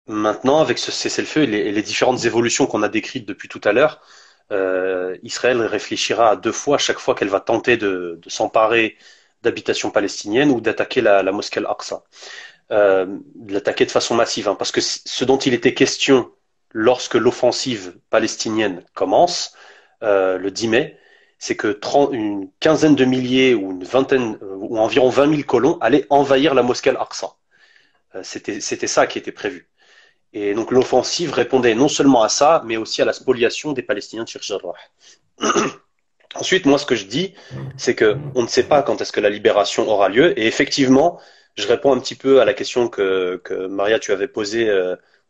Maintenant, avec ce cessez-le-feu et les différentes évolutions qu'on a décrites depuis tout à l'heure, Israël réfléchira à deux fois à chaque fois qu'elle va tenter de s'emparer d'habitations palestiniennes ou d'attaquer la mosquée Al-Aqsa. De l'attaquer de façon massive, hein, parce que ce dont il était question lorsque l'offensive palestinienne commence, le 10 mai, c'est que une quinzaine de milliers ou une vingtaine ou environ 20 000 colons allaient envahir la mosquée Al-Aqsa. C'était ça qui était prévu. Et donc l'offensive répondait non seulement à ça, mais aussi à la spoliation des Palestiniens de Sheikh Jarrah. Ensuite, moi, ce que je dis, c'est que on ne sait pas quand est-ce que la libération aura lieu. Et effectivement, je réponds un petit peu à la question que Maria, tu avais posée,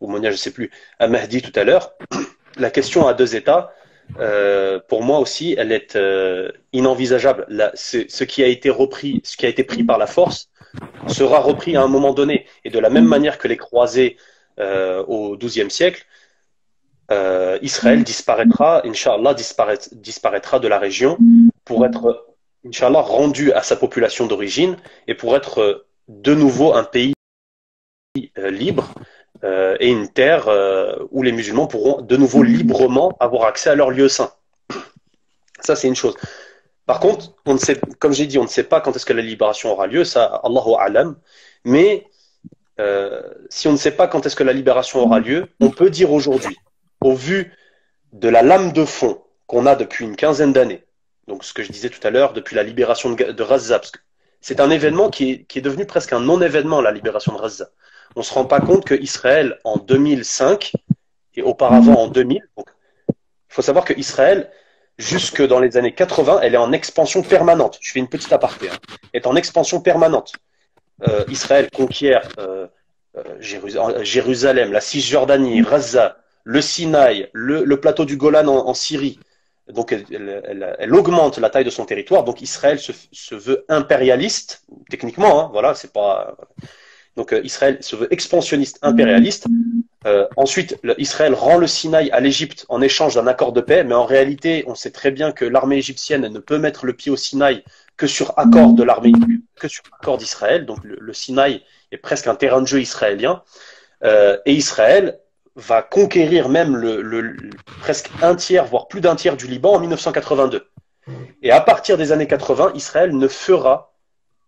ou Monia, je sais plus, à Mahdi tout à l'heure. La question à deux États, pour moi aussi, elle est inenvisageable. Ce qui a été repris, ce qui a été pris par la force, sera repris à un moment donné. Et de la même manière que les croisés au XIIe siècle, Israël disparaîtra, Inch'Allah, disparaîtra de la région pour être, Inch'Allah, rendu à sa population d'origine et pour être de nouveau un pays libre et une terre où les musulmans pourront de nouveau librement avoir accès à leur lieu saint. Ça, c'est une chose. Par contre, on ne sait, comme j'ai dit, on ne sait pas quand est-ce que la libération aura lieu, ça, Allahu A'lam, mais si on ne sait pas quand est-ce que la libération aura lieu, on peut dire aujourd'hui, au vu de la lame de fond qu'on a depuis une quinzaine d'années, donc ce que je disais tout à l'heure, depuis la libération de Gaza, parce que c'est un événement qui est devenu presque un non-événement, la libération de Gaza. On ne se rend pas compte qu'Israël, en 2005 et auparavant en 2000, donc, il faut savoir qu'Israël, jusque dans les années 80, elle est en expansion permanente. Je fais une petite aparté, hein, est en expansion permanente. Israël conquiert Jérusalem, la Cisjordanie, Gaza, le Sinaï, le plateau du Golan en Syrie. Donc elle augmente la taille de son territoire. Donc Israël se veut impérialiste, techniquement, hein, voilà, c'est pas. Donc Israël se veut expansionniste, impérialiste. Ensuite, Israël rend le Sinaï à l'Égypte en échange d'un accord de paix, mais en réalité, on sait très bien que l'armée égyptienne ne peut mettre le pied au Sinaï que sur accord de l'armée, que sur accord d'Israël. Donc le Sinaï est presque un terrain de jeu israélien. Et Israël va conquérir même presque un tiers, voire plus d'un tiers du Liban en 1982. Et à partir des années 80, Israël ne fera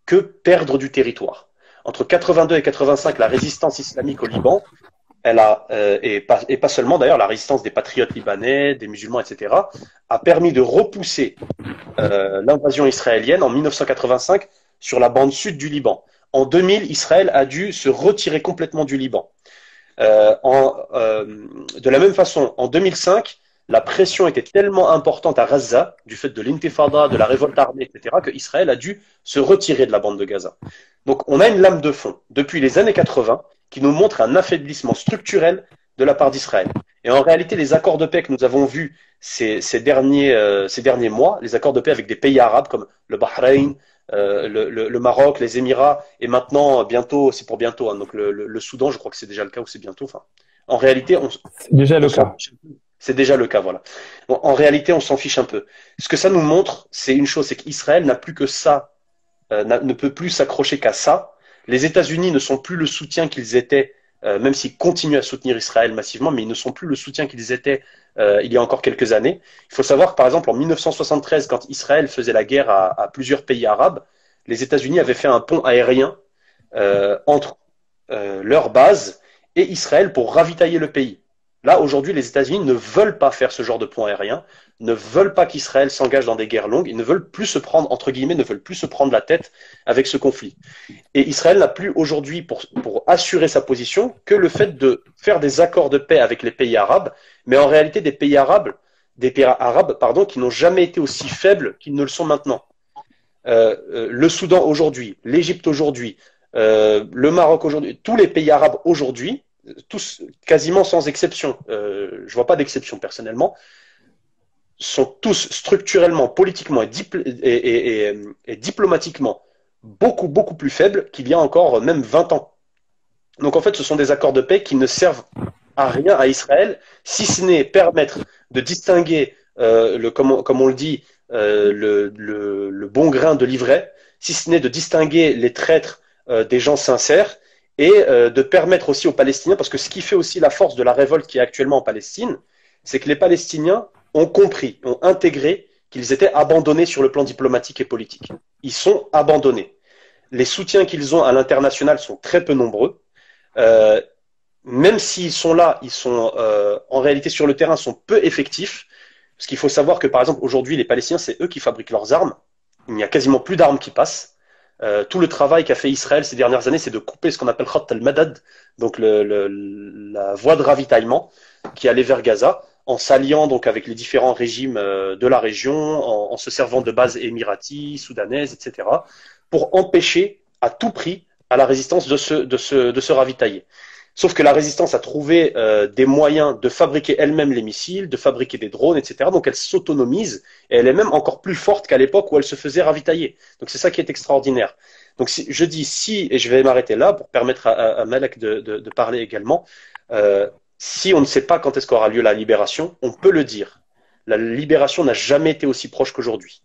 que perdre du territoire. Entre 82 et 85, la résistance islamique au Liban, elle a, et pas seulement d'ailleurs, la résistance des patriotes libanais, des musulmans, etc., a permis de repousser l'invasion israélienne en 1985 sur la bande sud du Liban. En 2000, Israël a dû se retirer complètement du Liban. De la même façon, en 2005, la pression était tellement importante à Gaza, du fait de l'intifada, de la révolte armée, etc., que Israël a dû se retirer de la bande de Gaza. Donc on a une lame de fond depuis les années 80 qui nous montre un affaiblissement structurel de la part d'Israël. Et en réalité, les accords de paix que nous avons vus ces derniers mois, les accords de paix avec des pays arabes comme le Bahreïn, le Maroc, les Émirats, et maintenant, bientôt, c'est pour bientôt, hein, donc le Soudan, je crois que c'est déjà le cas ou c'est bientôt. Enfin, en réalité, C'est déjà on le s'en cas. fiche. C'est déjà le cas, voilà. Bon, en réalité, on s'en fiche un peu. Ce que ça nous montre, c'est une chose, c'est qu'Israël n'a plus que ça, ne peut plus s'accrocher qu'à ça. Les États-Unis ne sont plus le soutien qu'ils étaient, même s'ils continuent à soutenir Israël massivement, mais ils ne sont plus le soutien qu'ils étaient il y a encore quelques années. Il faut savoir que, par exemple, en 1973, quand Israël faisait la guerre à plusieurs pays arabes, les États-Unis avaient fait un pont aérien entre leur base et Israël pour ravitailler le pays. Là, aujourd'hui, les États-Unis ne veulent pas faire ce genre de pont aérien, ne veulent pas qu'Israël s'engage dans des guerres longues, ils ne veulent plus se prendre, entre guillemets, ne veulent plus se prendre la tête avec ce conflit. Et Israël n'a plus aujourd'hui, pour assurer sa position, que le fait de faire des accords de paix avec les pays arabes, mais en réalité des pays arabes, pardon, qui n'ont jamais été aussi faibles qu'ils ne le sont maintenant. Le Soudan aujourd'hui, l'Égypte aujourd'hui, le Maroc aujourd'hui, tous les pays arabes aujourd'hui, tous quasiment sans exception, je vois pas d'exception personnellement, sont tous structurellement, politiquement et diplomatiquement beaucoup plus faibles qu'il y a encore même 20 ans. Donc en fait, ce sont des accords de paix qui ne servent à rien à Israël, si ce n'est permettre de distinguer, comme on le dit, le bon grain de l'ivraie, si ce n'est de distinguer les traîtres des gens sincères, et de permettre aussi aux Palestiniens, parce que ce qui fait aussi la force de la révolte qui est actuellement en Palestine, c'est que les Palestiniens ont compris, ont intégré qu'ils étaient abandonnés sur le plan diplomatique et politique. Ils sont abandonnés. Les soutiens qu'ils ont à l'international sont très peu nombreux. Euh, Même s'ils sont là, ils sont en réalité sur le terrain sont peu effectifs. Parce qu'il faut savoir que par exemple aujourd'hui les Palestiniens c'est eux qui fabriquent leurs armes. Il n'y a quasiment plus d'armes qui passent. Tout le travail qu'a fait Israël ces dernières années, c'est de couper ce qu'on appelle Khat al-Madad, donc la voie de ravitaillement qui allait vers Gaza, en s'alliant donc avec les différents régimes de la région, en se servant de bases émiraties, soudanaises, etc., pour empêcher à tout prix à la résistance de se ravitailler. Sauf que la résistance a trouvé des moyens de fabriquer elle-même les missiles, de fabriquer des drones, etc. Donc elle s'autonomise et elle est même encore plus forte qu'à l'époque où elle se faisait ravitailler. Donc c'est ça qui est extraordinaire. Donc je dis si, et je vais m'arrêter là pour permettre à Malek de parler également, si on ne sait pas quand est-ce qu'aura lieu la libération, on peut le dire. La libération n'a jamais été aussi proche qu'aujourd'hui.